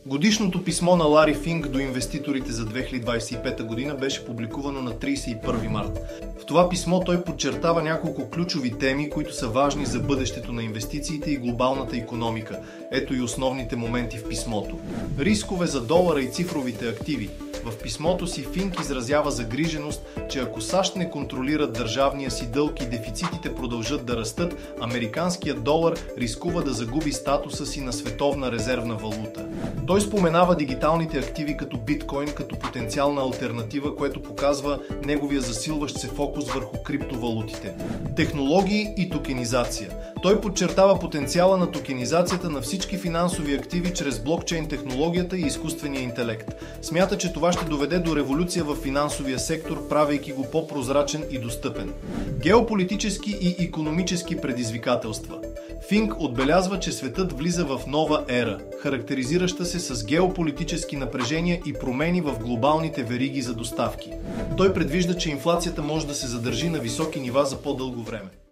Годишното писмо на Лари Финк до инвеститорите за 2025 година беше публикувано на 31 март. В това писмо той подчертава няколко ключови теми, които са важни за бъдещето на инвестициите и глобалната икономика. Ето и основните моменти в писмото. Рискове за долара и цифровите активи. В писмото си Финк изразява загриженост, че ако САЩ не контролират държавния си дълг и дефицитите продължат да растат, американският долар рискува да загуби статуса си на световна резервна валута. Той споменава дигиталните активи като биткоин като потенциална алтернатива, което показва неговия засилващ се фокус върху криптовалутите. Технологии и токенизация. Той подчертава потенциала на токенизацията на всички финансови активи чрез блокчейн технологията и изкуствения интелект. Смята, че това ще доведе до революция в финансовия сектор, правейки го по-прозрачен и достъпен. Геополитически и икономически предизвикателства. Финк отбелязва, че светът влиза в нова ера, характеризираща се с геополитически напрежения и промени в глобалните вериги за доставки. Той предвижда, че инфлацията може да се задържи на високи нива за по-дълго време.